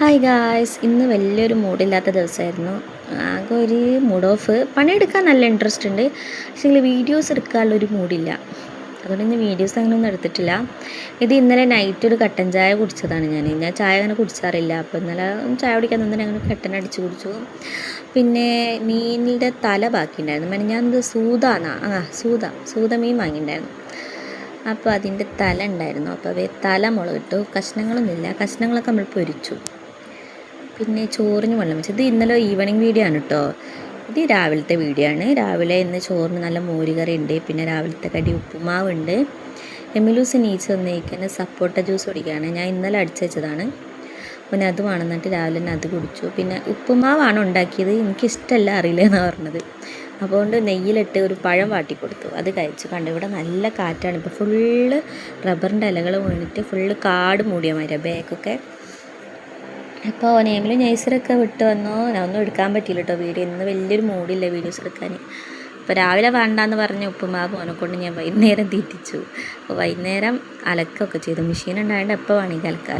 Hi guys, ഇന്ന് വലിയൊരു മൂഡില്ലാത്ത ദിവസമായിരുന്നു. ആകെ ഒരു മൂഡ് ഓഫ്. പണിയെടുക്കാൻ നല്ല ഇൻട്രസ്റ്റ് ഉണ്ട്, പക്ഷേ വീഡിയോസ് എടുക്കാനുള്ളൊരു മൂഡില്ല. അതുകൊണ്ട് ഇന്ന് വീഡിയോസ് അങ്ങനെ ഒന്നും എടുത്തിട്ടില്ല. ഇത് ഇന്നലെ നൈറ്റ് ഒരു കട്ടൻ ചായ കുടിച്ചതാണ്. ഞാൻ ചായ അങ്ങനെ കുടിച്ചാറില്ല. അപ്പോൾ ഇന്നലെ ചായ കുടിക്കാൻ തന്നെ അങ്ങനെ കട്ടൻ അടിച്ച് കുടിച്ചു. പിന്നെ മീനിൻ്റെ തല ബാക്കിയുണ്ടായിരുന്നു. ഞാനത് സൂത മീൻ വാങ്ങിയിട്ടുണ്ടായിരുന്നു. അപ്പോൾ അതിൻ്റെ തല ഉണ്ടായിരുന്നു. അപ്പോൾ തല മുളകിട്ടു. കഷ്ണങ്ങളൊന്നുമില്ല, കഷ്ണങ്ങളൊക്കെ നമ്മൾ പൊരിച്ചു. പിന്നെ ചോറിന് വെള്ളം വെച്ചു. ഇത് ഇന്നലെ ഈവനിങ് വീഡിയോ ആണ് കേട്ടോ. ഇത് രാവിലത്തെ വീഡിയോ ആണ്. രാവിലെ ഇന്ന് ചോറിന് നല്ല മോരുകറി ഉണ്ട്. പിന്നെ രാവിലത്തെ കടി ഉപ്പുമാവുണ്ട്. എമിലൂസ് നീച്ച് വന്നേക്കുന്ന സപ്പോട്ട ജ്യൂസ് കുടിക്കുകയാണ്. ഞാൻ ഇന്നലെ അടിച്ചു വെച്ചതാണ്. പിന്നെ അത് വേണമെന്നിട്ട് രാവിലെ തന്നെ അത് കുടിച്ചു. പിന്നെ ഉപ്പുമാവാണ് ഉണ്ടാക്കിയത്. എനിക്കിഷ്ടമല്ല, അറിയില്ല എന്നാണ് പറഞ്ഞത്. അതുകൊണ്ട് നെയ്യിലിട്ട് ഒരു പഴം വാട്ടിക്കൊടുത്തു, അത് കഴിച്ചു. കണ്ടു, ഇവിടെ നല്ല കാറ്റാണ്. ഇപ്പോൾ ഫുള്ള് റബ്ബറിൻ്റെ ഇലകൾ വീണിട്ട് ഫുള്ള് കാട് മൂടിയ മാതിരിയാണ് ബാക്കൊക്കെ. അപ്പോൾ നേമിലും നഴ്സറൊക്കെ വിട്ട് വന്നു. ഞാൻ ഒന്നും എടുക്കാൻ പറ്റിയില്ല കേട്ടോ വീഡിയോ. ഇന്ന് വലിയൊരു മൂഡില്ല വീഡിയോസ് എടുക്കാൻ. അപ്പോൾ രാവിലെ വേണ്ടാന്ന് പറഞ്ഞ ഉപ്പുമാവ് മോനെ കൊണ്ട് ഞാൻ വൈകുന്നേരം തീറ്റിച്ചു. അപ്പോൾ വൈകുന്നേരം അലക്കൊക്കെ ചെയ്തു. മെഷീൻ ഉണ്ടായതുകൊണ്ട് എപ്പോൾ വേണമെങ്കിൽ അലക്കാമല്ലോ.